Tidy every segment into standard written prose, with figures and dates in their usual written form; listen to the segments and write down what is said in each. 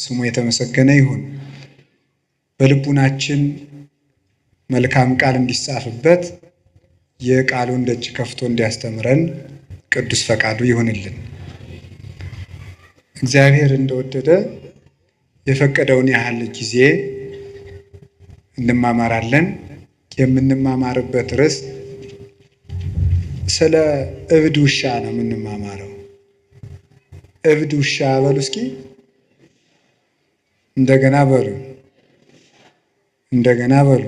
ስሙ የተመሰገነ ይሁን። በልቡናችን መልካም ቃል እንዲጻፍበት የቃሉን ደጅ ከፍቶ እንዲያስተምረን ቅዱስ ፈቃዱ ይሁንልን። እግዚአብሔር እንደወደደ የፈቀደውን ያህል ጊዜ እንማማራለን። የምንማማርበት ርዕስ ስለ እብድ ውሻ ነው የምንማማረው። እብድ ውሻ በሉ እስኪ፣ እንደገና በሉ፣ እንደገና በሉ።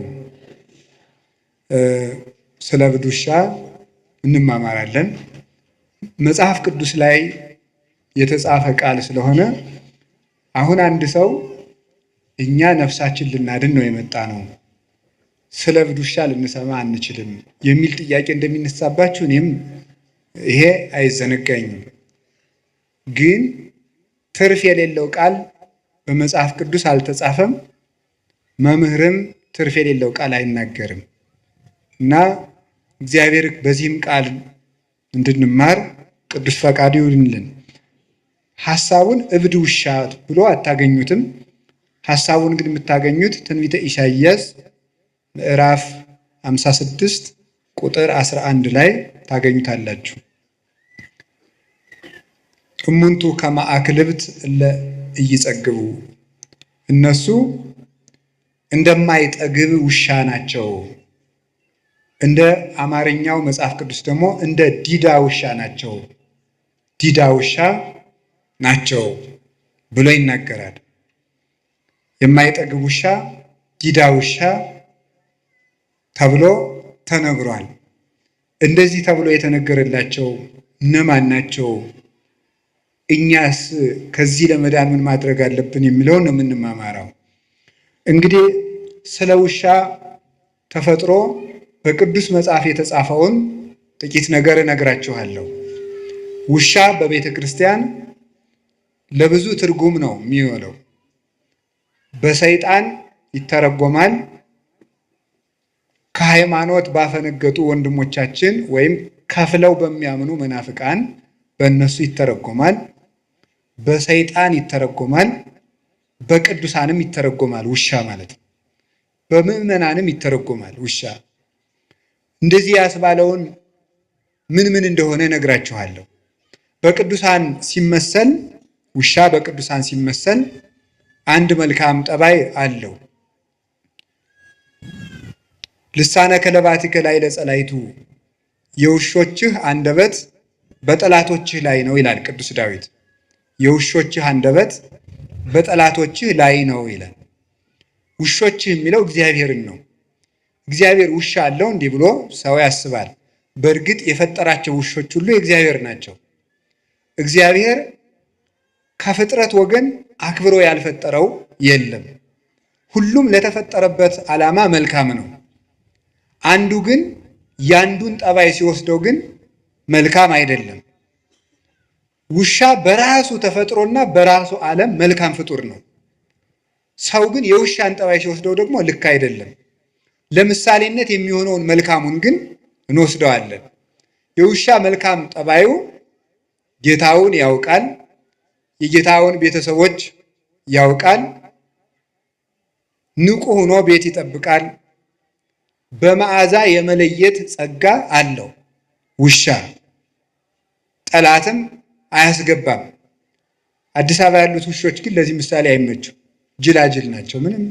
ስለ እብድ ውሻ እንማማራለን። መጽሐፍ ቅዱስ ላይ የተጻፈ ቃል ስለሆነ አሁን አንድ ሰው እኛ ነፍሳችን ልናድን ነው የመጣ ነው፣ ስለ እብድ ውሻ ልንሰማ አንችልም የሚል ጥያቄ እንደሚነሳባችሁ እኔም ይሄ አይዘነጋኝም። ግን ትርፍ የሌለው ቃል በመጽሐፍ ቅዱስ አልተጻፈም፣ መምህርም ትርፍ የሌለው ቃል አይናገርም እና እግዚአብሔር በዚህም ቃል እንድንማር ቅዱስ ፈቃዱ ይሁንልን። ሐሳቡን እብድ ውሻ ብሎ አታገኙትም። ሐሳቡን ግን የምታገኙት ትንቢተ ኢሳይያስ ምዕራፍ 56 ቁጥር 11 ላይ ታገኙታላችሁ። እሙንቱ ከመ አክልብት እለ ኢይጸግቡ፣ እነሱ እንደማይጠግብ ውሻ ናቸው። እንደ አማርኛው መጽሐፍ ቅዱስ ደግሞ እንደ ዲዳ ውሻ ናቸው፣ ዲዳ ውሻ ናቸው ብሎ ይናገራል። የማይጠግብ ውሻ፣ ዲዳ ውሻ ተብሎ ተነግሯል። እንደዚህ ተብሎ የተነገረላቸው እነማን ናቸው? እኛስ ከዚህ ለመዳን ምን ማድረግ አለብን የሚለውን ነው የምንማማረው። እንግዲህ ስለ ውሻ ተፈጥሮ በቅዱስ መጽሐፍ የተጻፈውን ጥቂት ነገር እነግራችኋለሁ። ውሻ በቤተ ክርስቲያን ለብዙ ትርጉም ነው የሚውለው። በሰይጣን ይተረጎማል። ከሃይማኖት ባፈነገጡ ወንድሞቻችን ወይም ከፍለው በሚያምኑ መናፍቃን በእነሱ ይተረጎማል። በሰይጣን ይተረጎማል። በቅዱሳንም ይተረጎማል ውሻ ማለት ነው። በምዕመናንም ይተረጎማል ውሻ። እንደዚህ ያስባለውን ምን እንደሆነ እነግራችኋለሁ። በቅዱሳን ሲመሰል ውሻ በቅዱሳን ሲመሰል አንድ መልካም ጠባይ አለው። ልሳነ ከለባቲከ ላዕለ ጸላይቱ፣ የውሾችህ አንደበት በጠላቶችህ ላይ ነው ይላል ቅዱስ ዳዊት። የውሾችህ አንደበት በጠላቶችህ ላይ ነው ይላል። ውሾችህ የሚለው እግዚአብሔርን ነው። እግዚአብሔር ውሻ አለው እንዲህ ብሎ ሰው ያስባል። በእርግጥ የፈጠራቸው ውሾች ሁሉ የእግዚአብሔር ናቸው። እግዚአብሔር ከፍጥረት ወገን አክብሮ ያልፈጠረው የለም። ሁሉም ለተፈጠረበት ዓላማ መልካም ነው። አንዱ ግን ያንዱን ጠባይ ሲወስደው ግን መልካም አይደለም። ውሻ በራሱ ተፈጥሮና በራሱ ዓለም መልካም ፍጡር ነው። ሰው ግን የውሻን ጠባይ ሲወስደው ደግሞ ልክ አይደለም። ለምሳሌነት የሚሆነውን መልካሙን ግን እንወስደዋለን። የውሻ መልካም ጠባዩ ጌታውን ያውቃል፣ የጌታውን ቤተሰቦች ያውቃል፣ ንቁ ሆኖ ቤት ይጠብቃል፣ በመዓዛ የመለየት ጸጋ አለው። ውሻ ጠላትም አያስገባም። አዲስ አበባ ያሉት ውሾች ግን ለዚህ ምሳሌ አይመቹም። ጅላጅል ናቸው። ምንም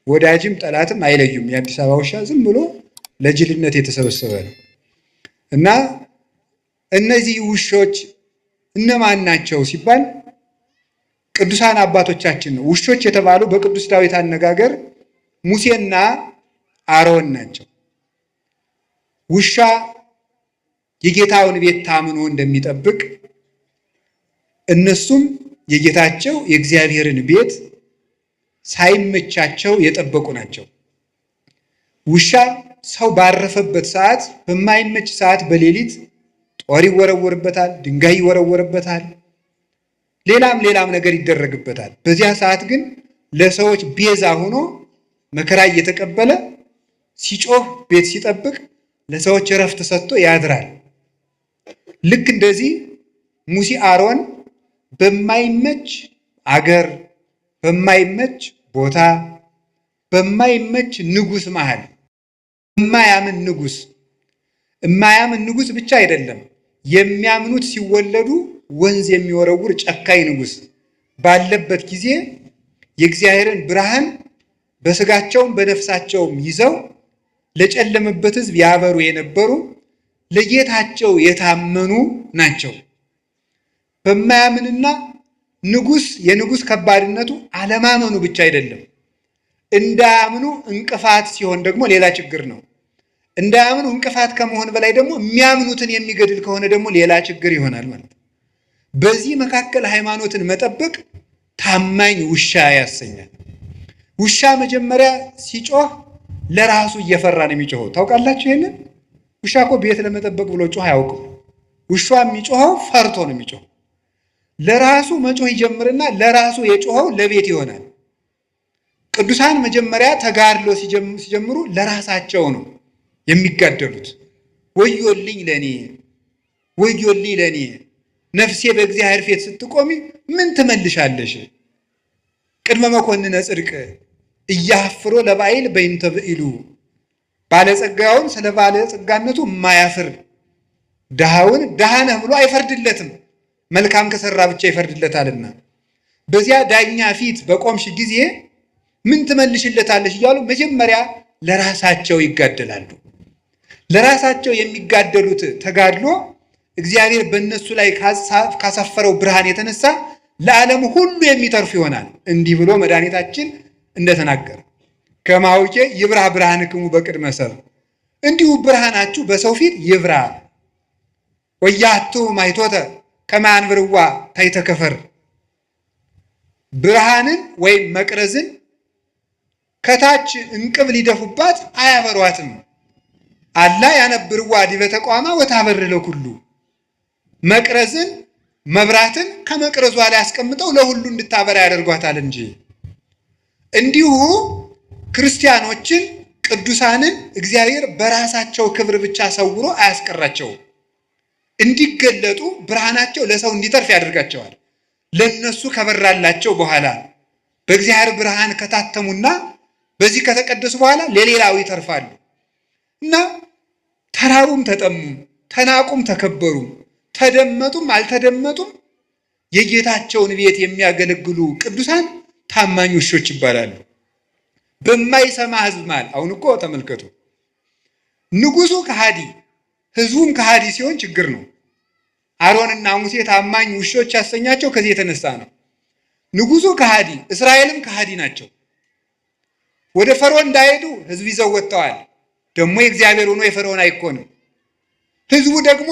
ወዳጅም ጠላትም አይለዩም። የአዲስ አበባ ውሻ ዝም ብሎ ለጅልነት የተሰበሰበ ነው እና እነዚህ ውሾች እነማን ናቸው ሲባል ቅዱሳን አባቶቻችን ነው። ውሾች የተባሉ በቅዱስ ዳዊት አነጋገር ሙሴና አሮን ናቸው። ውሻ የጌታውን ቤት ታምኖ እንደሚጠብቅ እነሱም የጌታቸው የእግዚአብሔርን ቤት ሳይመቻቸው የጠበቁ ናቸው። ውሻ ሰው ባረፈበት ሰዓት፣ በማይመች ሰዓት በሌሊት ጦር ይወረወርበታል፣ ድንጋይ ይወረወርበታል፣ ሌላም ነገር ይደረግበታል። በዚያ ሰዓት ግን ለሰዎች ቤዛ ሆኖ መከራ እየተቀበለ ሲጮህ ቤት ሲጠብቅ ለሰዎች እረፍት ሰጥቶ ያድራል። ልክ እንደዚህ ሙሴ አሮን በማይመች አገር በማይመች ቦታ በማይመች ንጉስ መሃል የማያምን ንጉስ ብቻ አይደለም፣ የሚያምኑት ሲወለዱ ወንዝ የሚወረውር ጨካኝ ንጉስ ባለበት ጊዜ የእግዚአብሔርን ብርሃን በስጋቸውም በነፍሳቸውም ይዘው ለጨለመበት ሕዝብ ያበሩ የነበሩ ለጌታቸው የታመኑ ናቸው። በማያምንና የንጉስ ከባድነቱ አለማመኑ ብቻ አይደለም፣ እንዳያምኑ እንቅፋት ሲሆን ደግሞ ሌላ ችግር ነው። እንዳያምኑ እንቅፋት ከመሆን በላይ ደግሞ የሚያምኑትን የሚገድል ከሆነ ደግሞ ሌላ ችግር ይሆናል ማለት ነው። በዚህ መካከል ሃይማኖትን መጠበቅ ታማኝ ውሻ ያሰኛል። ውሻ መጀመሪያ ሲጮህ ለራሱ እየፈራ ነው የሚጮኸው። ታውቃላችሁ ይሄንን? ውሻ እኮ ቤት ለመጠበቅ ብሎ ጮህ አያውቅም። ውሻ የሚጮኸው ፈርቶ ነው የሚጮኸው። ለራሱ መጮህ ይጀምርና ለራሱ የጮኸው ለቤት ይሆናል። ቅዱሳን መጀመሪያ ተጋድሎ ሲጀምሩ ለራሳቸው ነው የሚጋደሉት። ወዮልኝ ለኔ ነፍሴ በእግዚአብሔር ፊት ስትቆሚ ምን ትመልሻለሽ? ቅድመ መኮንነ ጽድቅ እያፍሮ ለባይል በይንተ ብኢሉ፣ ባለጸጋውን ስለ ባለጸጋነቱ የማያፍር ድሃውን ድሃ ነህ ብሎ አይፈርድለትም፣ መልካም ከሰራ ብቻ ይፈርድለታልና። በዚያ ዳኛ ፊት በቆምሽ ጊዜ ምን ትመልሽለታለሽ እያሉ መጀመሪያ ለራሳቸው ይጋደላሉ። ለራሳቸው የሚጋደሉት ተጋድሎ እግዚአብሔር በእነሱ ላይ ካሰፈረው ብርሃን የተነሳ ለዓለም ሁሉ የሚተርፍ ይሆናል። እንዲህ ብሎ መድኃኒታችን እንደተናገረ ከማውቄ ይብራ ብርሃንክሙ በቅድመ ሰብእ፣ እንዲሁ ብርሃናችሁ በሰው ፊት ይብራ። ወያቱ ማይቶተ ከማንብርዋ ታይተከፈር፣ ብርሃንን ወይም መቅረዝን ከታች እንቅብ ሊደፉባት አያበሯትም። አላ ያነብርዋ ዲበ ተቋማ ወታበር ለኩሉ፣ መቅረዝን መብራትን ከመቅረዟ ላይ አስቀምጠው ለሁሉ እንድታበራ ያደርጓታል እንጂ። እንዲሁ ክርስቲያኖችን ቅዱሳንን እግዚአብሔር በራሳቸው ክብር ብቻ ሰውሮ አያስቀራቸውም። እንዲገለጡ ብርሃናቸው ለሰው እንዲተርፍ ያደርጋቸዋል። ለነሱ ከበራላቸው በኋላ በእግዚአብሔር ብርሃን ከታተሙና በዚህ ከተቀደሱ በኋላ ለሌላው ይተርፋሉ እና ተራቡም ተጠሙም፣ ተናቁም ተከበሩም፣ ተደመጡም አልተደመጡም የጌታቸውን ቤት የሚያገለግሉ ቅዱሳን ታማኝ ውሾች ይባላሉ። በማይሰማ ሕዝብ ማለት አሁን እኮ ተመልከቱ፣ ንጉሱ ከሃዲ ሕዝቡም ከሃዲ ሲሆን ችግር ነው። አሮንና ሙሴ ታማኝ ውሾች ያሰኛቸው ከዚህ የተነሳ ነው። ንጉሱ ከሃዲ፣ እስራኤልም ከሃዲ ናቸው። ወደ ፈርዖን እንዳይሄዱ ሕዝብ ይዘው ወጥተዋል። ደግሞ የእግዚአብሔር ሆኖ የፈርዖን አይኮንም። ሕዝቡ ደግሞ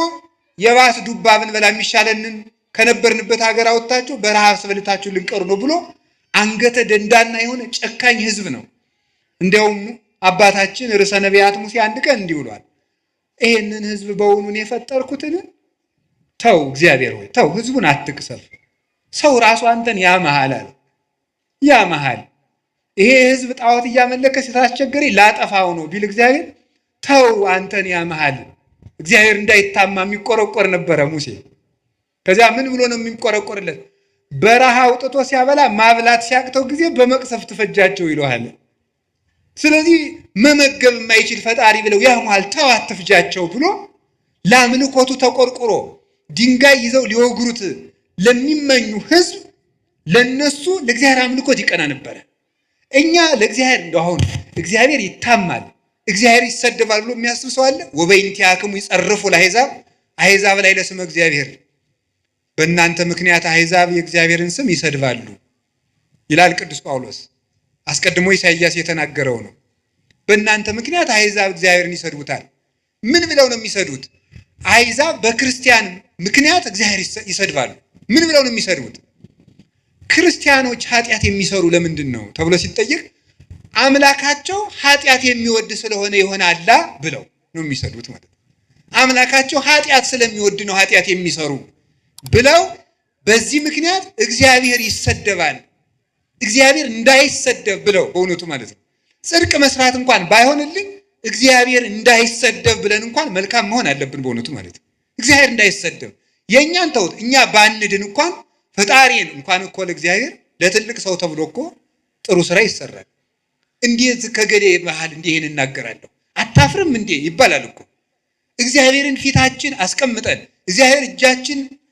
የባስ ዱባ ብንበላ የሚሻለንን ከነበርንበት ሀገር አወጣችሁ በረሃብ ስበልታችሁ ልንቀሩ ነው ብሎ አንገተ ደንዳና የሆነ ጨካኝ ሕዝብ ነው። እንዲያውም አባታችን ርዕሰ ነቢያት ሙሴ አንድ ቀን እንዲህ ብሏል፣ ይሄንን ሕዝብ በውኑን የፈጠርኩትን ተው፣ እግዚአብሔር ሆይ ተው፣ ሕዝቡን አትቅሰፍ። ሰው ራሱ አንተን ያመሃል አለ። ያመሃል፣ ይሄ ሕዝብ ጣዖት እያመለከ ስታስቸገሪ ላጠፋው ነው ቢል እግዚአብሔር ተው፣ አንተን ያመሃል። እግዚአብሔር እንዳይታማ የሚቆረቆር ነበረ ሙሴ። ከዚያ ምን ብሎ ነው የሚቆረቆርለት? በረሃ አውጥቶ ሲያበላ ማብላት ሲያቅተው ጊዜ በመቅሰፍት ፈጃቸው ይለዋል። ስለዚህ መመገብ የማይችል ፈጣሪ ብለው ያሟል፣ ተው አትፍጃቸው ብሎ ለአምልኮቱ ተቆርቁሮ ድንጋይ ይዘው ሊወግሩት ለሚመኙ ሕዝብ ለነሱ ለእግዚአብሔር አምልኮት ይቀና ነበረ። እኛ ለእግዚአብሔር እንደው አሁን እግዚአብሔር ይታማል፣ እግዚአብሔር ይሰደባል ብሎ የሚያስብ ሰው አለ? ወበይንቲአክሙ ይጸርፉ ለአሕዛብ፣ አሕዛብ ላይ ለስመ እግዚአብሔር፣ በእናንተ ምክንያት አሕዛብ የእግዚአብሔርን ስም ይሰድባሉ ይላል ቅዱስ ጳውሎስ። አስቀድሞ ኢሳይያስ የተናገረው ነው። በእናንተ ምክንያት አሕዛብ እግዚአብሔርን ይሰድቡታል። ምን ብለው ነው የሚሰዱት? አሕዛብ በክርስቲያን ምክንያት እግዚአብሔር ይሰድባሉ። ምን ብለው ነው የሚሰድቡት? ክርስቲያኖች ኃጢአት የሚሰሩ ለምንድን ነው ተብሎ ሲጠየቅ አምላካቸው ኃጢአት የሚወድ ስለሆነ ይሆናላ ብለው ነው የሚሰዱት ማለት ነው። አምላካቸው ኃጢአት ስለሚወድ ነው ኃጢአት የሚሰሩ ብለው በዚህ ምክንያት እግዚአብሔር ይሰደባል። እግዚአብሔር እንዳይሰደብ ብለው በእውነቱ ማለት ነው። ጽድቅ መስራት እንኳን ባይሆንልኝ እግዚአብሔር እንዳይሰደብ ብለን እንኳን መልካም መሆን አለብን በእውነቱ ማለት ነው። እግዚአብሔር እንዳይሰደብ የእኛን ተውት፣ እኛ ባንድን እንኳን ፈጣሪን እንኳን እኮ ለእግዚአብሔር ለትልቅ ሰው ተብሎ እኮ ጥሩ ስራ ይሰራል። እንዴት ከገሌ መሃል እንዲህ ይሄን እናገራለሁ አታፍርም እንዴ ይባላል እኮ። እግዚአብሔርን ፊታችን አስቀምጠን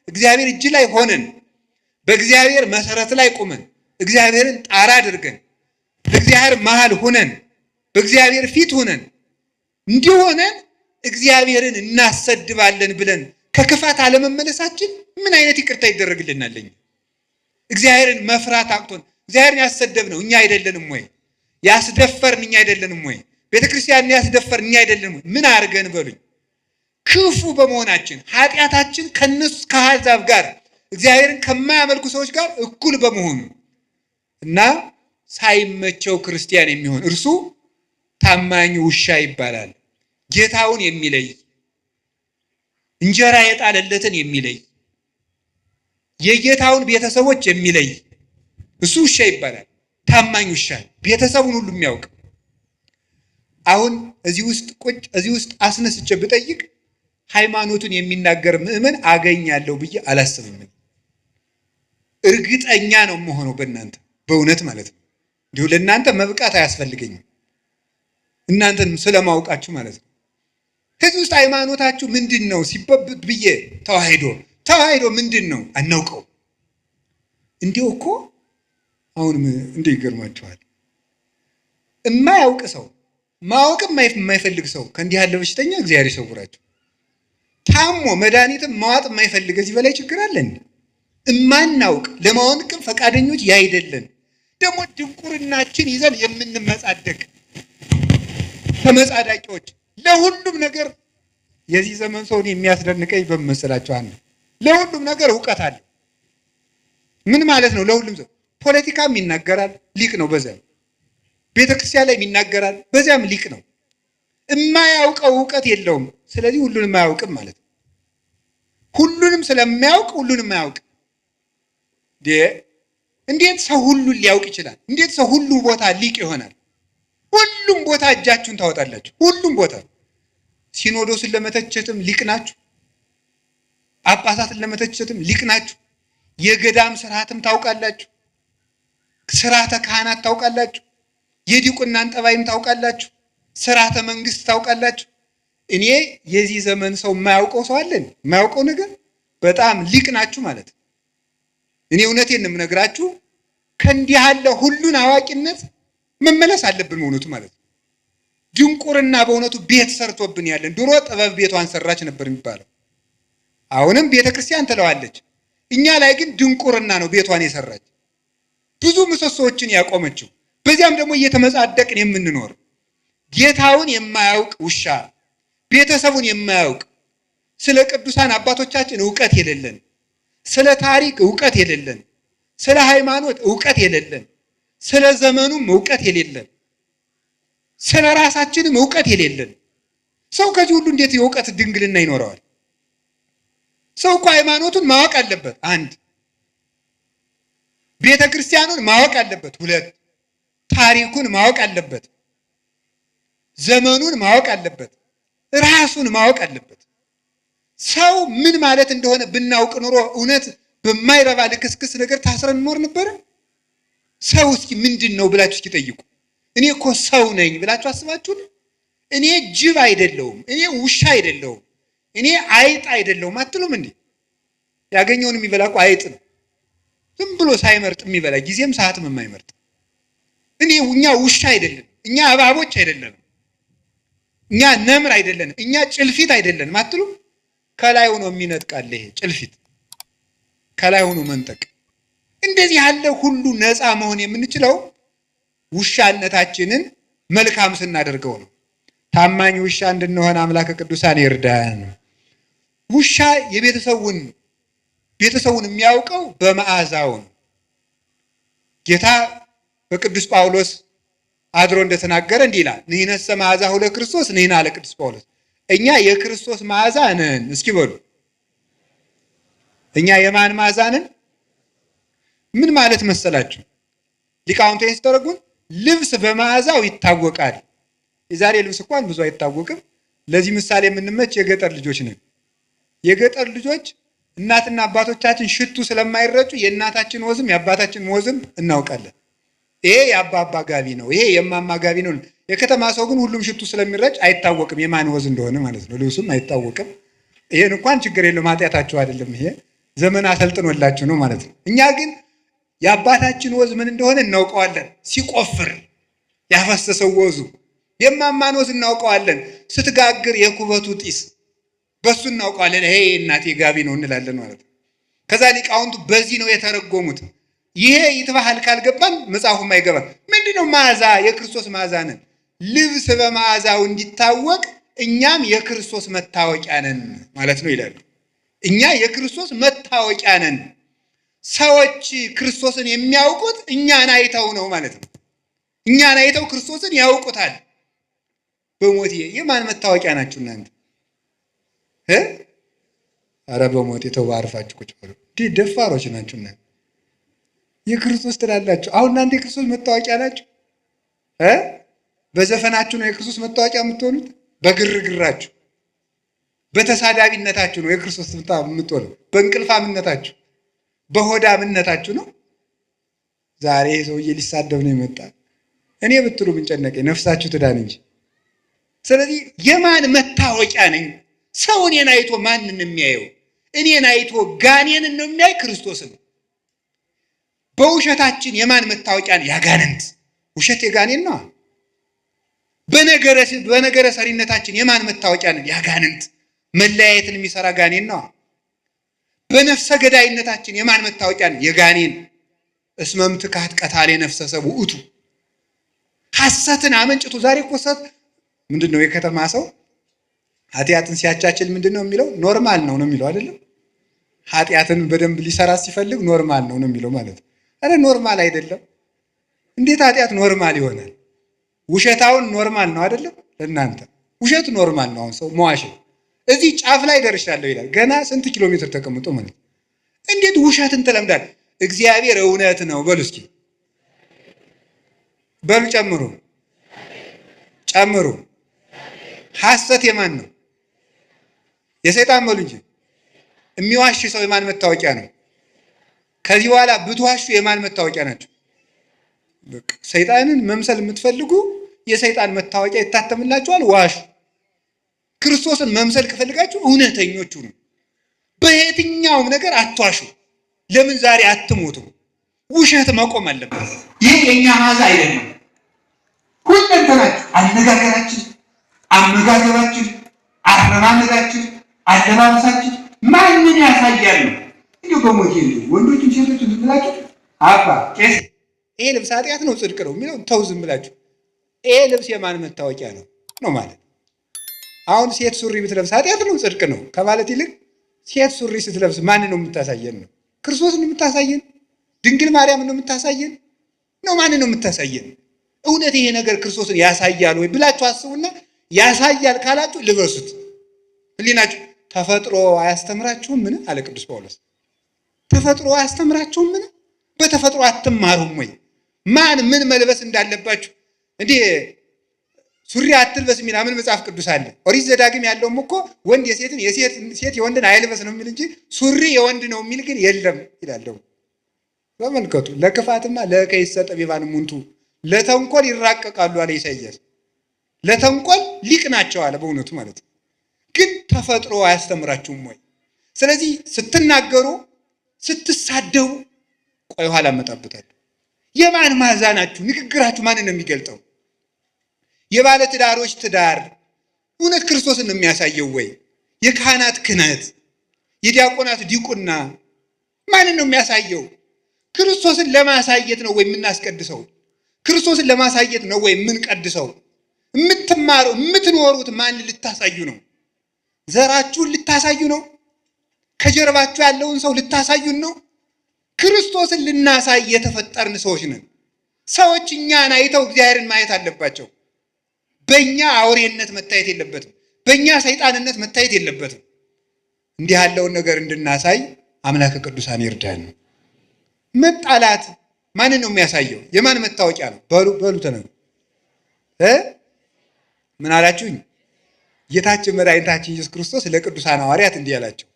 እግዚአብሔር እጅ ላይ ሆነን በእግዚአብሔር መሰረት ላይ ቆመን እግዚአብሔርን ጣራ አድርገን በእግዚአብሔር መሃል ሆነን በእግዚአብሔር ፊት ሆነን እንዲሆነን እግዚአብሔርን እናሰድባለን ብለን ከክፋት አለመመለሳችን ምን አይነት ይቅርታ ይደረግልናል? እግዚአብሔርን መፍራት አቅቶን እግዚአብሔርን ያሰደብነው እኛ አይደለንም ወይ? ያስደፈርን እኛ አይደለንም ወይ? ቤተክርስቲያንን ያስደፈርን እኛ አይደለንም ወይ? ምን አድርገን በሉኝ? ክፉ በመሆናችን ኃጢአታችን ከነሱ ከአሕዛብ ጋር እግዚአብሔርን ከማያመልኩ ሰዎች ጋር እኩል በመሆኑ እና ሳይመቸው ክርስቲያን የሚሆን እርሱ ታማኝ ውሻ ይባላል። ጌታውን የሚለይ እንጀራ የጣለለትን የሚለይ የጌታውን ቤተሰቦች የሚለይ እሱ ውሻ ይባላል። ታማኝ ውሻ ቤተሰቡን ሁሉ የሚያውቅ። አሁን እዚህ ውስጥ አስነስቼ ብጠይቅ ሃይማኖቱን የሚናገር ምዕመን አገኛለሁ ብዬ አላስብም። እርግጠኛ ነው የምሆነው በእናንተ በእውነት ማለት ነው። እንዲሁ ለእናንተ መብቃት አያስፈልገኝም እናንተን ስለማውቃችሁ ማለት ነው። ከዚህ ውስጥ ሃይማኖታችሁ ምንድን ነው ሲበብት ብዬ ተዋሂዶ ምንድን ነው አናውቀው። እንዲሁ እኮ አሁን እንዲህ ይገርማችኋል። የማያውቅ ሰው ማወቅም የማይፈልግ ሰው ከእንዲህ ያለ በሽተኛ እግዚአብሔር ይሰውራችሁ። ታሞ መድኃኒትም ማዋጥ የማይፈልግ እዚህ በላይ ችግር አለን። እማናውቅ ለማወቅም ፈቃደኞች ያይደለን ደግሞ ድንቁርናችን ይዘን የምንመጻደቅ ተመጻዳቂዎች ለሁሉም ነገር። የዚህ ዘመን ሰውን የሚያስደንቀኝ በመሰላችሁ አንዱ ለሁሉም ነገር እውቀት አለ። ምን ማለት ነው? ለሁሉም ሰው ፖለቲካም ይናገራል፣ ሊቅ ነው። በዚያም ቤተክርስቲያን ላይ ይናገራል፣ በዚያም ሊቅ ነው። የማያውቀው እውቀት የለውም። ስለዚህ ሁሉንም አያውቅም ማለት ነው። ሁሉንም ስለማያውቅ ሁሉንም አያውቅ። እንዴት ሰው ሁሉን ሊያውቅ ይችላል? እንዴት ሰው ሁሉ ቦታ ሊቅ ይሆናል? ሁሉም ቦታ እጃችሁን ታወጣላችሁ። ሁሉም ቦታ ሲኖዶስን ለመተቸትም ሊቅ ናችሁ። ጳጳሳትን ለመተቸትም ሊቅ ናችሁ። የገዳም ስርዓትም ታውቃላችሁ። ስርዓተ ካህናት ታውቃላችሁ። የዲቁናን ጠባይም ታውቃላችሁ። ስርዓተ መንግስት ታውቃላችሁ። እኔ የዚህ ዘመን ሰው የማያውቀው ሰው አለን? የማያውቀው ነገር በጣም ሊቅ ናችሁ ማለት ነው። እኔ እውነቴን ነው የምነግራችሁ። ከእንዲህ ያለ ሁሉን አዋቂነት መመለስ አለብን በእውነቱ ማለት ነው። ድንቁርና በእውነቱ ቤት ሰርቶብን ያለን። ድሮ ጥበብ ቤቷን ሰራች ነበር የሚባለው። አሁንም ቤተክርስቲያን ትለዋለች። እኛ ላይ ግን ድንቁርና ነው ቤቷን የሰራች፣ ብዙ ምሰሶዎችን ያቆመችው። በዚያም ደግሞ እየተመጻደቅን የምንኖር ጌታውን የማያውቅ ውሻ፣ ቤተሰቡን የማያውቅ፣ ስለ ቅዱሳን አባቶቻችን እውቀት የሌለን፣ ስለ ታሪክ እውቀት የሌለን፣ ስለ ሃይማኖት እውቀት የሌለን፣ ስለ ዘመኑም እውቀት የሌለን፣ ስለ ራሳችንም እውቀት የሌለን ሰው ከዚህ ሁሉ እንዴት የእውቀት ድንግልና ይኖረዋል? ሰው እኮ ሃይማኖቱን ማወቅ አለበት። አንድ ቤተ ክርስቲያኑን ማወቅ አለበት። ሁለት ታሪኩን ማወቅ አለበት። ዘመኑን ማወቅ አለበት። ራሱን ማወቅ አለበት። ሰው ምን ማለት እንደሆነ ብናውቅ ኑሮ እውነት በማይረባ ልክስክስ ነገር ታስረን እንኖር ነበረ? ሰው እስኪ ምንድን ነው ብላችሁ እስኪ ጠይቁ። እኔ እኮ ሰው ነኝ ብላችሁ አስባችሁ? እኔ ጅብ አይደለሁም፣ እኔ ውሻ አይደለሁም፣ እኔ አይጥ አይደለሁም አትሉም እንዴ? ያገኘውን የሚበላ እኮ አይጥ ነው። ዝም ብሎ ሳይመርጥ የሚበላ ጊዜም ሰዓትም የማይመርጥ። እኛ ውሻ አይደለም፣ እኛ እባቦች አይደለም፣ እኛ ነምር አይደለንም፣ እኛ ጭልፊት አይደለንም አትሉም? ከላይ ሆኖ የሚነጥቃል ይሄ ጭልፊት፣ ከላይ ሆኖ መንጠቅ። እንደዚህ ያለ ሁሉ ነፃ መሆን የምንችለው ውሻነታችንን መልካም ስናደርገው ነው። ታማኝ ውሻ እንድንሆን አምላከ ቅዱሳን ይርዳን። ውሻ ቤተሰቡን የሚያውቀው በመዓዛው ነው። ጌታ በቅዱስ ጳውሎስ አድሮ እንደተናገረ እንዲህ ይላል፣ ንሕነሰ መዓዛሁ ለክርስቶስ ንሕነ አለ ቅዱስ ጳውሎስ። እኛ የክርስቶስ መዓዛ ነን። እስኪ በሉ እኛ የማን መዓዛ ነን? ምን ማለት መሰላችሁ? ሊቃውንቱ ሲተረጉም ልብስ በመዓዛው ይታወቃል። የዛሬ ልብስ እንኳን ብዙ አይታወቅም። ለዚህ ምሳሌ የምንመች የገጠር ልጆች ነን። የገጠር ልጆች እናትና አባቶቻችን ሽቱ ስለማይረጩ የእናታችን ወዝም የአባታችን ወዝም እናውቃለን። ይሄ የአባባ ጋቢ ነው፣ ይሄ የማማ ጋቢ ነው። የከተማ ሰው ግን ሁሉም ሽቱ ስለሚረጭ አይታወቅም የማን ወዝ እንደሆነ ማለት ነው። ልብሱም አይታወቅም። ይሄን እንኳን ችግር የለም ኃጢአታችሁ አይደለም፣ ይሄ ዘመን አሰልጥኖላችሁ ነው ማለት ነው። እኛ ግን የአባታችን ወዝ ምን እንደሆነ እናውቀዋለን። ሲቆፍር ያፈሰሰው ወዙ፣ የማማን ወዝ እናውቀዋለን። ስትጋግር የኩበቱ ጢስ በሱ እናውቀዋለን። ይሄ እናቴ ጋቢ ነው እንላለን ማለት ነው። ከዛ ሊቃውንቱ በዚህ ነው የተረጎሙት። ይሄ ይትባሃል ካልገባን መጽሐፉም አይገባን። ምንድነው መዓዛ? የክርስቶስ መዓዛ ነን። ልብስ በመዓዛው እንዲታወቅ እኛም የክርስቶስ መታወቂያ ነን ማለት ነው ይላሉ። እኛ የክርስቶስ መታወቂያ ነን። ሰዎች ክርስቶስን የሚያውቁት እኛን አይተው ነው ማለት ነው። እኛን አይተው ክርስቶስን ያውቁታል። በሞቴ የማን መታወቂያ ናችሁ እናንተ? ኧረ በሞቴ ተው፣ አርፋችሁ ቁጭ በሉ። ደፋሮች ናችሁ እናንተ። የክርስቶስ ትላላችሁ። አሁን እናንተ የክርስቶስ መታወቂያ ናችሁ። በዘፈናችሁ ነው የክርስቶስ መታወቂያ የምትሆኑት። በግርግራችሁ በተሳዳቢነታችሁ ነው የክርስቶስ የምትሆኑ። በእንቅልፋምነታችሁ በሆዳምነታችሁ ነው። ዛሬ ሰውዬ ሊሳደብ ነው የመጣ። እኔ ብትሉ ምን ጨነቀኝ፣ ነፍሳችሁ ትዳን እንጂ። ስለዚህ የማን መታወቂያ ነኝ? ሰው እኔን አይቶ ማንን የሚያየው? እኔን አይቶ ጋኔንን ነው የሚያይ ክርስቶስን። በውሸታችን የማን መታወቂያ ነው? ያጋንንት። ውሸት የጋኔን ነው። በነገረ ሰሪነታችን የማን መታወቂያ ነው? ያጋንንት። መለያየትን የሚሰራ ጋኔን ነው። በነፍሰ ገዳይነታችን የማን መታወቂያ ነው? የጋኔን። እስመም ትካት ቀታሌ ነፍሰ ሰብ ውእቱ። ሐሰትን አመንጭቱ። ዛሬ እኮ ሰት ምንድነው? የከተማ ሰው ኃጢአትን ሲያቻችል ምንድነው የሚለው? ኖርማል ነው የሚለው አይደለም። ኃጢአትን በደንብ ሊሰራ ሲፈልግ ኖርማል ነው የሚለው ማለት ነው። አረ ኖርማል አይደለም። እንዴት ኃጢአት ኖርማል ይሆናል? ውሸታውን ኖርማል ነው አይደለም? ለእናንተ ውሸት ኖርማል ነው። አሁን ሰው መዋሸት እዚህ ጫፍ ላይ ደርሻለሁ ይላል። ገና ስንት ኪሎ ሜትር ተቀምጦ ማለት እንዴት ውሸትን ትለምዳል? እግዚአብሔር እውነት ነው በሉ እስኪ በሉ። ጨምሩ። ሐሰት የማን ነው? የሰይጣን በሉ እንጂ። የሚዋሽ ሰው የማን መታወቂያ ነው? ከዚህ በኋላ ብትዋሹ የማን መታወቂያ ናቸው? ሰይጣንን መምሰል የምትፈልጉ የሰይጣን መታወቂያ ይታተምላችኋል። ዋሹ። ክርስቶስን መምሰል ከፈልጋችሁ እውነተኞቹ ነው። በየትኛውም ነገር አትዋሹ። ለምን ዛሬ አትሞቱ? ውሸት መቆም አለበት። ይህ የኛ መዓዛ አይደለም። ሁለንተናችሁ፣ አነጋገራችን፣ አመጋገባችን፣ አረማመዳችን፣ አለባበሳችን ማንን ያሳያል? እንዲሁ በሞት ወንዶችም ሴቶችም ዝም ብላችሁ አባ ቄስ ይሄ ልብስ ኃጢአት ነው ጽድቅ ነው የሚለው ተው ዝም ብላችሁ። ይሄ ልብስ የማን መታወቂያ ነው ማለት። አሁን ሴት ሱሪ ብትለብስ ኃጢአት ነው ጽድቅ ነው ከማለት ይልቅ ሴት ሱሪ ስትለብስ ማን ነው የምታሳየን? ነው ክርስቶስን ነው የምታሳየን? ድንግል ማርያም ነው የምታሳየን? ነው ማን ነው የምታሳየን? እውነት ይሄ ነገር ክርስቶስን ያሳያል ወይ ብላችሁ አስቡና ያሳያል ካላችሁ ልበሱት። ህሊናችሁ ተፈጥሮ አያስተምራችሁም? ምን አለ ቅዱስ ጳውሎስ? ተፈጥሮ አያስተምራችሁም? ምን በተፈጥሮ አትማሩም ወይ? ማን ምን መልበስ እንዳለባችሁ እንዴ ሱሪ አትልበስ የሚል ምን መጽሐፍ ቅዱስ አለ? ኦሪት ዘዳግም ያለውም እኮ ወንድ የሴትን ሴት የወንድን አይልበስ ነው የሚል እንጂ ሱሪ የወንድ ነው የሚል ግን የለም ይላል። ተመልከቱ። ለክፋትማ ለከይሰ ጠቢባን ሙንቱ ለተንኮል ይራቀቃሉ አለ ኢሳይያስ። ለተንኮል ሊቅ ናቸው አለ በእውነቱ ማለት ነው። ግን ተፈጥሮ አያስተምራችሁም ወይ? ስለዚህ ስትናገሩ ስትሳደቡ ቆይ ኋላ እመጣበታለሁ። የማን መዓዛ ናችሁ? ንግግራችሁ ማንን ነው የሚገልጠው? የባለ ትዳሮች ትዳር እውነት ክርስቶስን ነው የሚያሳየው ወይ? የካህናት ክህነት፣ የዲያቆናት ዲቁና ማንን ነው የሚያሳየው? ክርስቶስን ለማሳየት ነው ወይ የምናስቀድሰው? ክርስቶስን ለማሳየት ነው ወይ የምንቀድሰው? የምትማሩ የምትኖሩት ማን ልታሳዩ ነው? ዘራችሁን ልታሳዩ ነው? ከጀርባችሁ ያለውን ሰው ልታሳዩን ነው? ክርስቶስን ልናሳይ የተፈጠርን ሰዎች ነን። ሰዎች እኛን አይተው እግዚአብሔርን ማየት አለባቸው። በእኛ አውሬነት መታየት የለበትም። በእኛ ሰይጣንነት መታየት የለበትም። እንዲህ ያለውን ነገር እንድናሳይ አምላከ ቅዱሳን ይርዳን። መጣላት ማንን ነው የሚያሳየው? የማን መታወቂያ ነው? በሉ ተነሱ። ምን አላችሁኝ? ጌታችን መድኃኒታችን ኢየሱስ ክርስቶስ ለቅዱሳን ሐዋርያት እንዲህ አላቸው፣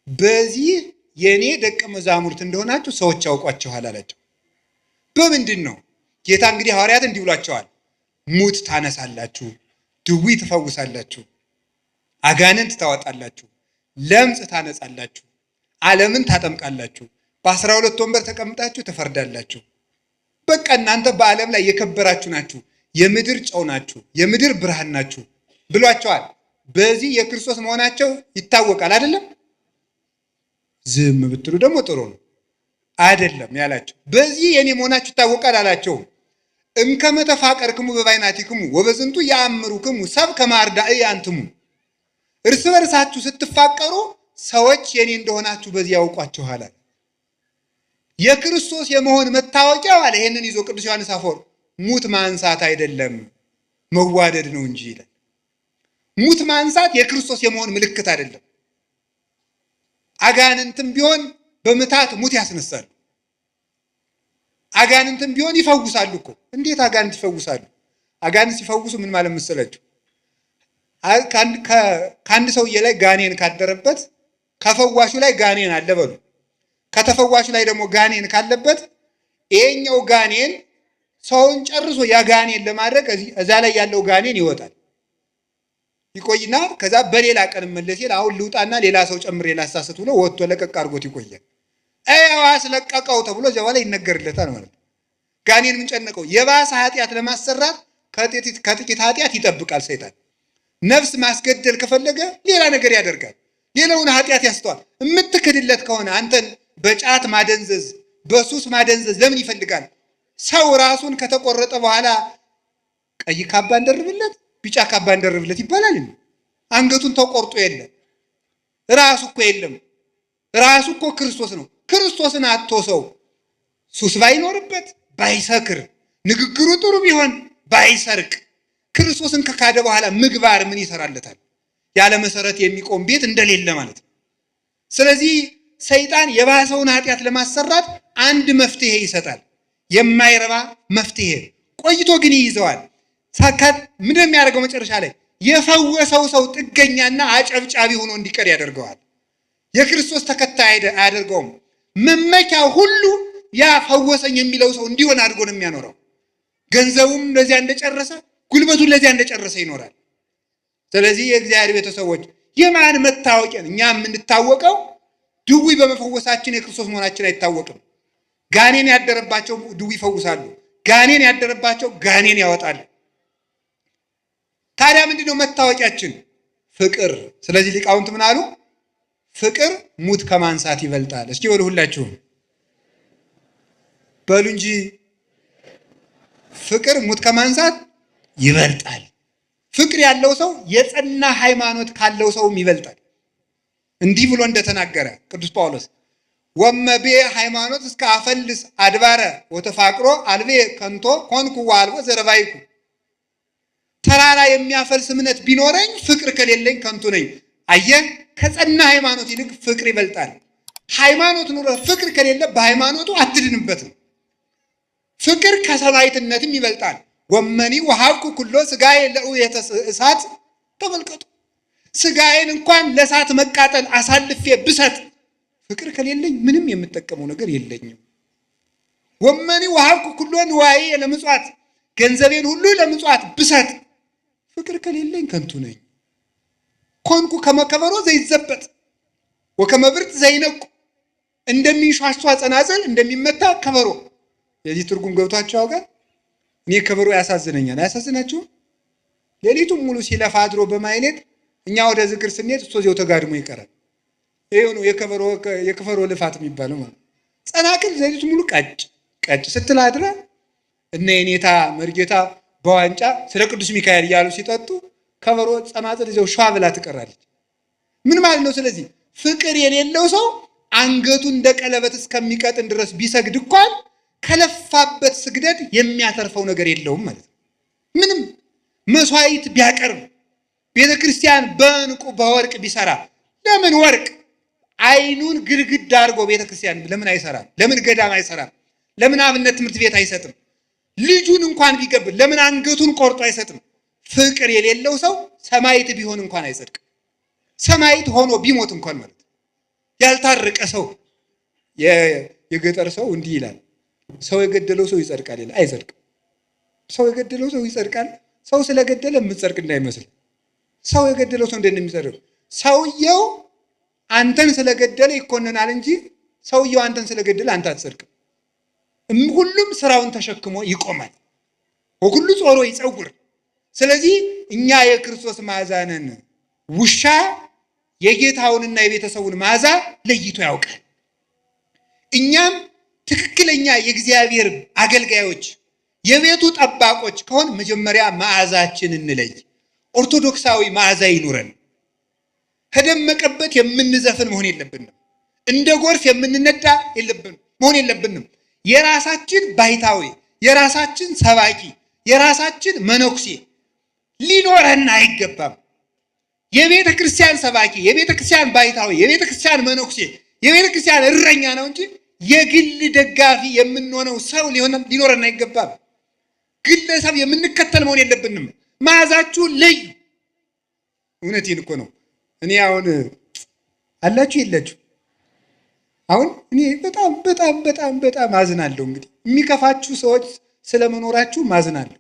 በዚህ የኔ ደቀ መዛሙርት እንደሆናችሁ ሰዎች ያውቋችኋል አላቸው። በምንድን ነው? ጌታ እንግዲህ ሐዋርያት እንዲህ ብሏቸዋል። ሙት ታነሳላችሁ፣ ድዊ ትፈውሳላችሁ፣ አጋንንት ታወጣላችሁ፣ ለምጽ ታነጻላችሁ፣ ዓለምን ታጠምቃላችሁ፣ በ12 ወንበር ተቀምጣችሁ ትፈርዳላችሁ። በቃ እናንተ በዓለም ላይ የከበራችሁ ናችሁ፣ የምድር ጨው ናችሁ፣ የምድር ብርሃን ናችሁ ብሏቸዋል። በዚህ የክርስቶስ መሆናቸው ይታወቃል አይደለም? ዝም ብትሉ ደግሞ ጥሩ ነው። አይደለም ያላቸው በዚህ የኔ መሆናችሁ ይታወቃል አላቸው። እምከመ ተፋቀርክሙ በባይናቲክሙ ወበዝንቱ ያአምሩክሙ ሰብ ከመ አርዳኢ አንትሙ። እርስ በርሳችሁ ስትፋቀሩ ሰዎች የኔ እንደሆናችሁ በዚህ ያውቋችኋል። የክርስቶስ የመሆን መታወቂያው አለ። ይሄንን ይዞ ቅዱስ ዮሐንስ አፈወርቅ ሙት ማንሳት አይደለም መዋደድ ነው እንጂ ይላል። ሙት ማንሳት የክርስቶስ የመሆን ምልክት አይደለም። አጋንንትም ቢሆን በምታት ሙት ያስነሳሉ። አጋንንትም ቢሆን ይፈውሳሉ እኮ። እንዴት አጋንንት ይፈውሳሉ? አጋንንት ሲፈውሱ ምን ማለት መሰላችሁ? ከአንድ ሰውዬ ላይ ጋኔን ካደረበት ከፈዋሹ ላይ ጋኔን አለ በሉ። ከተፈዋሹ ላይ ደግሞ ጋኔን ካለበት ይሄኛው ጋኔን ሰውን ጨርሶ ያ ጋኔን ለማድረግ እዛ ላይ ያለው ጋኔን ይወጣል። ይቆይና ከዛ በሌላ ቀን መለስ ይል አሁን ልውጣና ሌላ ሰው ጨምሬ ላሳስት ብሎ ወጥቶ ለቀቅ አድርጎት ይቆያል። አይዋ አስለቀቀው ተብሎ እዚያ በኋላ ይነገርለታል ማለት ነው። ጋኔን ምን ጨነቀው? የባሰ ኃጢአት ለማሰራት ከጥቂት ኃጢአት ይጠብቃል ሰይጣን። ነፍስ ማስገደል ከፈለገ ሌላ ነገር ያደርጋል። ሌላውን ኃጢአት ያስተዋል። የምትክድለት ከሆነ አንተን በጫት ማደንዘዝ፣ በሱስ ማደንዘዝ ለምን ይፈልጋል? ሰው ራሱን ከተቆረጠ በኋላ ቀይ ካባ እንደርብለት፣ ቢጫ ካባ እንደርብለት ይባላል። አንገቱን ተቆርጦ የለም ራሱ እኮ የለም። ራሱ እኮ ክርስቶስ ነው። ክርስቶስን አጥቶ ሰው ሱስ ባይኖርበት፣ ባይሰክር፣ ንግግሩ ጥሩ ቢሆን፣ ባይሰርቅ፣ ክርስቶስን ከካደ በኋላ ምግባር ምን ይሰራለታል? ያለ መሰረት የሚቆም ቤት እንደሌለ ማለት ነው። ስለዚህ ሰይጣን የባሰውን ኃጢአት ለማሰራት አንድ መፍትሄ ይሰጣል። የማይረባ መፍትሄ ቆይቶ ግን ይይዘዋል። ምንድን የሚያደርገው? መጨረሻ ላይ የፈወሰው ሰው ጥገኛና አጨብጫቢ ሆኖ እንዲቀር ያደርገዋል። የክርስቶስ ተከታይ አያደርገውም። መመኪያው ሁሉ ያ ፈወሰኝ የሚለው ሰው እንዲሆን አድርጎ ነው የሚያኖረው። ገንዘቡም ለዚያ እንደጨረሰ፣ ጉልበቱን ለዚያ እንደጨረሰ ይኖራል። ስለዚህ የእግዚአብሔር ቤተሰቦች የማን መታወቂያ? እኛ የምንታወቀው ድዊ በመፈወሳችን የክርስቶስ መሆናችን አይታወቅም። ጋኔን ያደረባቸው ድዊ ይፈውሳሉ። ጋኔን ያደረባቸው ጋኔን ያወጣሉ። ታዲያ ምንድነው መታወቂያችን? ፍቅር። ስለዚህ ሊቃውንት ምን አሉ? ፍቅር ሙት ከማንሳት ይበልጣል። እስኪ ወደ ሁላችሁም በሉ እንጂ ፍቅር ሙት ከማንሳት ይበልጣል። ፍቅር ያለው ሰው የጸና ሃይማኖት ካለው ሰውም ይበልጣል። እንዲህ ብሎ እንደተናገረ ቅዱስ ጳውሎስ ወመቤ ሃይማኖት እስከ አፈልስ አድባረ ወተፋቅሮ አልቤ ከንቶ ኮንኩ ዋልቦ ዘረባይኩ። ተራራ የሚያፈልስ እምነት ቢኖረኝ ፍቅር ከሌለኝ ከንቱ ነኝ። አየህ፣ ከጸና ሃይማኖት ይልቅ ፍቅር ይበልጣል። ሃይማኖት ኑሮ ፍቅር ከሌለ በሃይማኖቱ አትድንበትም። ፍቅር ከሰማዕትነትም ይበልጣል። ወመኒ ወሀብኩ ኩሎ ስጋዬ ለእውየተ እሳት። ተመልከቱ፣ ስጋዬን እንኳን ለእሳት መቃጠል አሳልፌ ብሰጥ ፍቅር ከሌለኝ ምንም የምጠቀመው ነገር የለኝም። ወመኒ ወሀብኩ ኩሎ ንዋዬ ለምጽዋት፣ ገንዘቤን ሁሉ ለምጽዋት ብሰጥ ፍቅር ከሌለኝ ከንቱ ነኝ። ኮንኩ ከመከበሮ ዘይዘበጥ ወከመብርት ዘይነቁ። እንደሚንሿሿ ጸናጽል እንደሚመታ ከበሮ። የዚህ ትርጉም ገብቷቸው ያውቃል? እኔ ከበሮ ያሳዝነኛል። አያሳዝናችሁም? ሌሊቱን ሙሉ ሲለፋ አድሮ በማይሌት እኛ ወደ ዝክር ስንሄድ እሱ እዚያው ተጋድሞ ይቀራል። ይሄው ነው የከበሮ ልፋት የሚባለው ማለት። ጸናጽል ሌሊቱን ሙሉ ቀጭ ቀጭ ስትል አድረ እነ የኔታ መርጌታ በዋንጫ ስለ ቅዱስ ሚካኤል እያሉ ሲጠጡ ከበሮ ጸናጽል እዚያው ሸዋ ብላ ትቀራለች። ምን ማለት ነው? ስለዚህ ፍቅር የሌለው ሰው አንገቱ እንደ ቀለበት እስከሚቀጥን ድረስ ቢሰግድ እንኳን ከለፋበት ስግደት የሚያተርፈው ነገር የለውም ማለት ነው። ምንም መስዋዕት ቢያቀርብ ቤተ ክርስቲያን በዕንቁ በወርቅ ቢሰራ፣ ለምን ወርቅ አይኑን ግድግዳ አድርጎ ቤተ ክርስቲያን ለምን አይሰራም? ለምን ገዳም አይሰራም? ለምን አብነት ትምህርት ቤት አይሰጥም? ልጁን እንኳን ቢገብር ለምን አንገቱን ቆርጦ አይሰጥም? ፍቅር የሌለው ሰው ሰማዕት ቢሆን እንኳን አይጸድቅም። ሰማዕት ሆኖ ቢሞት እንኳን ማለት ያልታረቀ ሰው የገጠር ሰው እንዲህ ይላል፣ ሰው የገደለው ሰው ይጸድቃል ይላል። አይጸድቅም። ሰው የገደለው ሰው ይጸድቃል። ሰው ስለገደለ የምትጸድቅ እንዳይመስል። ሰው የገደለው ሰው እንዴት ነው የሚጸድቅ? ሰውየው አንተን ስለገደለ ይኮነናል እንጂ ሰውየው አንተን ስለገደለ አንተ አትጸድቅም። ሁሉም ስራውን ተሸክሞ ይቆማል። ሁሉ ጾሮ ይጸውር። ስለዚህ እኛ የክርስቶስ መዓዛ ነን። ውሻ የጌታውንና የቤተሰቡን መዓዛ ለይቶ ያውቃል። እኛም ትክክለኛ የእግዚአብሔር አገልጋዮች የቤቱ ጠባቆች ከሆን መጀመሪያ መዓዛችን እንለይ። ኦርቶዶክሳዊ መዓዛ ይኑረን። ከደመቀበት የምንዘፍን መሆን የለብንም። እንደ ጎርፍ የምንነዳ መሆን የለብንም። የራሳችን ባይታዊ፣ የራሳችን ሰባኪ፣ የራሳችን መነኩሴ ሊኖረን አይገባም። የቤተ ክርስቲያን ሰባኪ፣ የቤተ ክርስቲያን ባይታዊ፣ የቤተ ክርስቲያን መነኩሴ፣ የቤተ ክርስቲያን እረኛ ነው እንጂ የግል ደጋፊ የምንሆነው ሰው ሊኖረን አይገባም። ግለሰብ የምንከተል መሆን የለብንም። መዓዛችሁን ለዩ። እውነቴን እኮ ነው። እኔ አሁን አላችሁ የላችሁ? አሁን እኔ በጣም በጣም በጣም በጣም አዝናለሁ። እንግዲህ የሚከፋችሁ ሰዎች ስለመኖራችሁ ማዝናለሁ።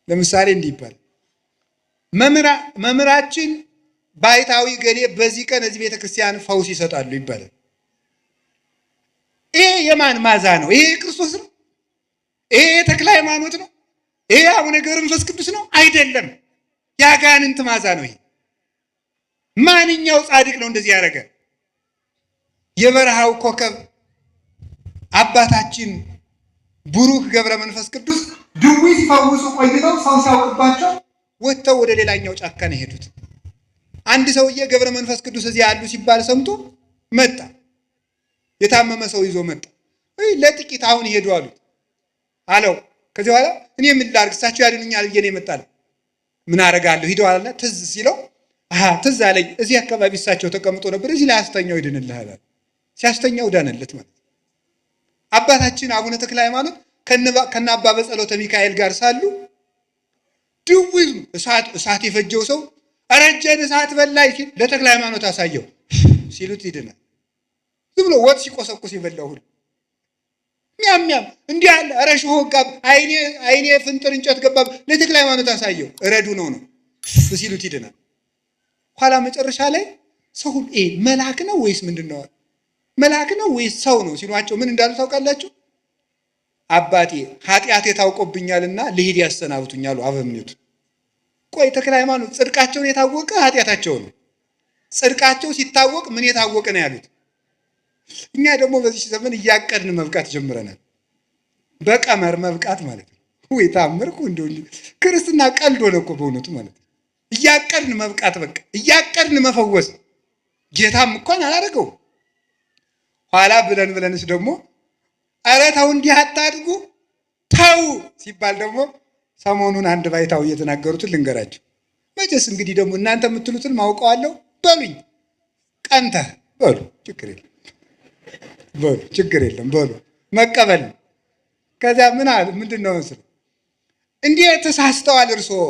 ለምሳሌ እንዲህ ይባላል፣ መምህራችን ባይታዊ ገሌ በዚህ ቀን እዚህ ቤተክርስቲያን ፈውስ ይሰጣሉ ይባላል። ይሄ የማን መዓዛ ነው? ይሄ ክርስቶስ ነው? ይሄ ተክለ ሃይማኖት ነው? ይሄ አቡነ ገብረ መንፈስ ቅዱስ ነው? አይደለም። የአጋንንት መዓዛ ነው ይሄ። ማንኛው ጻድቅ ነው እንደዚህ ያደረገ? የበረሃው ኮከብ አባታችን ቡሩክ ገብረ መንፈስ ቅዱስ ድዊ ሲፈውሱ ቆይተው ሰው ሲያውቅባቸው ወጥተው ወደ ሌላኛው ጫካ ነው የሄዱት። አንድ ሰውዬ ገብረ መንፈስ ቅዱስ እዚህ ያሉ ሲባል ሰምቶ መጣ። የታመመ ሰው ይዞ መጣ። ለጥቂት አሁን ይሄዱ አለው። ከዚህ በኋላ እኔ ምን ላድርግ እሳቸው ያድኑኛል ብዬ ነው የመጣው። ምን አደርጋለሁ? ሂደዋልና ትዝ ሲለው ትዝ አለኝ፣ እዚህ አካባቢ እሳቸው ተቀምጦ ነበር፣ እዚህ ላይ አስተኛው ይድንልሃል። ሲያስተኛው ዳነለት ማለት። አባታችን አቡነ ተክለ ሃይማኖት ከነ አባ በጸሎተ ሚካኤል ጋር ሳሉ ድውይ እሳት የፈጀው ሰው አረጀን እሳት በላይ ሲል ለተክለ ሃይማኖት አሳየው ሲሉት ይድናል። ዝም ብሎ ወጥ ሲቆሰቁስ ይበላው ሁሉ ሚያም እንዲህ አለ። ኧረ ሾህ ጋብ አይኔ ፍንጥር እንጨት ገባ ለተክለ ሃይማኖት አሳየው እረዱ ነው ሲሉት ይድናል። ኋላ መጨረሻ ላይ ሰው መልአክ ነው ወይስ ምንድነው? መልአክ ነው ወይስ ሰው ነው ሲሏቸው ምን እንዳሉ ታውቃላችሁ? አባቴ ኃጢአቴ ታውቆብኛልና ልሂድ ያሰናብቱኛል አበምኔቱ። ቆይ ተክለ ሃይማኖት ጽድቃቸውን የታወቀ ኃጢአታቸው ነው። ጽድቃቸው ሲታወቅ ምን የታወቀ ነው ያሉት? እኛ ደግሞ በዚህ ዘመን እያቀድን መብቃት ጀምረናል። በቀመር መብቃት ማለት ነው። ወይ ታምርኩ እንደው ክርስትና ቀልድ ሆነ እኮ በእውነቱ ማለት ነው። እያቀድን መብቃት በቃ እያቀድን መፈወስ። ጌታም እንኳን አላደረገው። ኋላ ብለንስ ደግሞ ኧረ ተው እንዲህ አታድርጉ ተው ሲባል ደግሞ ሰሞኑን አንድ ባይታው እየተናገሩትን ልንገራቸው። መቼስ እንግዲህ ደግሞ እናንተ የምትሉትን ማውቀዋለሁ በሉኝ። ቀንተህ በሉ ችግር የለም በሉ መቀበል። ከዚያ ምን አለ? ምንድን ነው መስሎ እንዲህ ተሳስተዋል እርስዎ።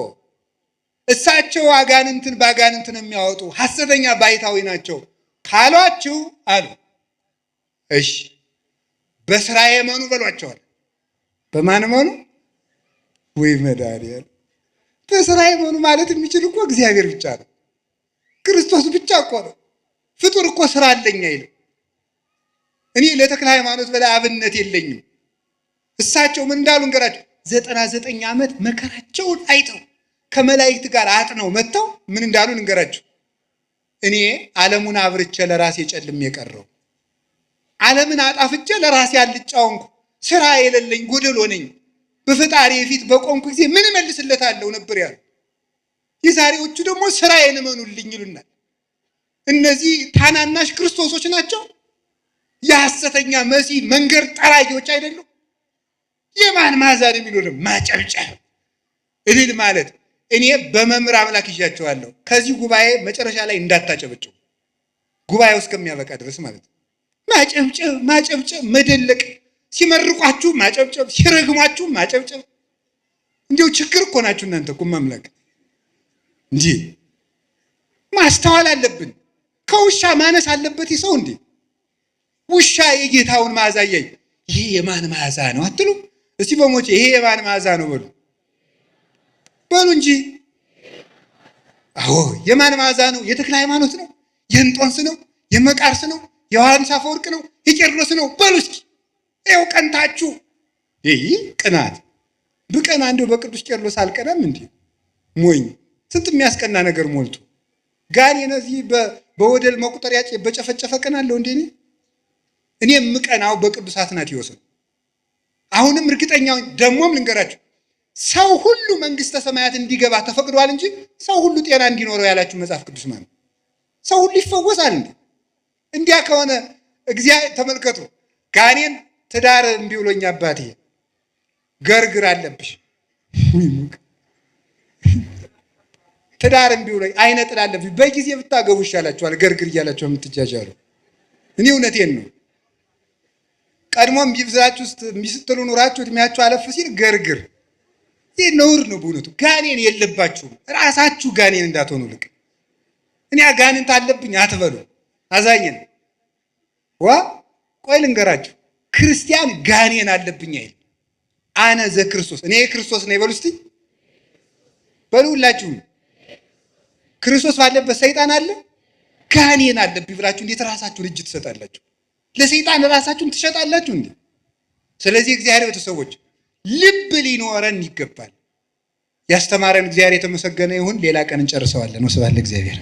እሳቸው አጋንንትን በአጋንንትን የሚያወጡ ሐሰተኛ ባይታዊ ናቸው ካሏችሁ አሉ። እሺ በስራዬ መኑ በሏቸዋል። በማን መኑ? ወይ መድኃኒዓለም። በስራዬ መኑ ማለት የሚችል እኮ እግዚአብሔር ብቻ ነው። ክርስቶስ ብቻ እኮ ነው። ፍጡር እኮ ስራ አለኝ አይልም። እኔ ለተክለ ሃይማኖት በላይ አብነት የለኝም። እሳቸው ምን እንዳሉ እንገራቸው። 99 ዓመት መከራቸውን አይተው ከመላእክት ጋር አጥነው መጥተው ምን እንዳሉ እንገራቸው። እኔ ዓለሙን አብርቼ ለራሴ ጨልም የቀረው ዓለምን አጣፍቼ ለራሴ አልጫውንኩ ስራ የሌለኝ ጎደሎ ነኝ። በፈጣሪ ፊት በቆምኩ ጊዜ ምን መልስለታለሁ ነበር ያሉ። የዛሬዎቹ ደግሞ ስራዬን እመኑልኝ ይሉናል። እነዚህ ታናናሽ ክርስቶሶች ናቸው። የሐሰተኛ መሲህ መንገድ ጠራጊዎች አይደሉም። የማን መዓዛ ነው የሚኖረው? ማጨብጨብ እልል ማለት። እኔ በመምህር አምላክ ይዣቸዋለሁ። ከዚህ ጉባኤ መጨረሻ ላይ እንዳታጨበጭቡ፣ ጉባኤው እስከሚያበቃ ድረስ ማለት ነው። ማጨብጨብ መደለቅ፣ ሲመርቋችሁ ማጨብጨብ፣ ሲረግሟችሁ ማጨብጨብ። እንዲሁ ችግር እኮ ናችሁ እናንተ እኮ መምለክ እንጂ ማስተዋል አለብን። ከውሻ ማነስ አለበት ሰው እንዴ? ውሻ የጌታውን መዓዛ ያይ ይሄ የማን መዓዛ ነው አትሉ? እስቲ በሞቼ ይሄ የማን መዓዛ ነው በሉ እንጂ። አዎ የማን መዓዛ ነው? የተክለ ሃይማኖት ነው? የእንጦንስ ነው? የመቃርስ ነው? የዮሐንስ አፈወርቅ ነው? የቄርሎስ ነው? በሉ እስኪ ይኸው ቀንታችሁ። ይሄ ቅናት ብቀና እንደው በቅዱስ ቄርሎስ አልቀናም እንዴ? ሞኝ ስንት የሚያስቀና ነገር ሞልቶ ጋኔን እዚህ በወደል መቁጠሪያ በጨፈጨፈ ቀናለሁ እንዴ? እኔ የምቀናው በቅዱስ አትናቴዎስ ነው። አሁንም እርግጠኛው ደግሞም ልንገራችሁ፣ ሰው ሁሉ መንግስተ ሰማያት እንዲገባ ተፈቅዷል እንጂ ሰው ሁሉ ጤና እንዲኖረው ያላችሁ መጽሐፍ ቅዱስ ማለት ሰው ሁሉ ይፈወሳል እንዴ? እንዲያ ከሆነ እግዚአብሔር ተመልከቱ፣ ጋኔን ትዳር እምቢ ብሎኝ አባቴ ገርግር አለብሽ ትዳር እምቢ ብሎኝ አይነ ጥላ አለብሽ በጊዜ ብታገቡ ይሻላችኋል ገርግር እያላችሁ የምትጃጃሉ። እኔ እውነቴን ነው። ቀድሞም ቢብዛችሁ ውስጥ ሚስትሉ ኑራችሁ እድሜያችሁ አለፍ ሲል ገርግር ይህ ነውር ነው በእውነቱ። ጋኔን የለባችሁም፣ ራሳችሁ ጋኔን እንዳትሆኑ። ልቅ እኔ ጋኔን አለብኝ አትበሉ። አዛኘን ቆይ ልንገራችሁ፣ ክርስቲያን ጋኔን አለብኝ አይል። አነ ዘክርስቶስ እኔ ክርስቶስ ነኝ በሉ እስቲ በሉ ሁላችሁም። ክርስቶስ ባለበት ሰይጣን አለ? ጋኔን አለብኝ ብላችሁ እንዴት ራሳችሁን እጅ ትሰጣላችሁ? ለሰይጣን ራሳችሁን ትሸጣላችሁ እንዴ? ስለዚህ እግዚአብሔር ቤተሰቦች ልብ ሊኖረን ይገባል። ያስተማረን እግዚአብሔር የተመሰገነ ይሁን። ሌላ ቀን እንጨርሰዋለን። ወስብሐት ለእግዚአብሔር።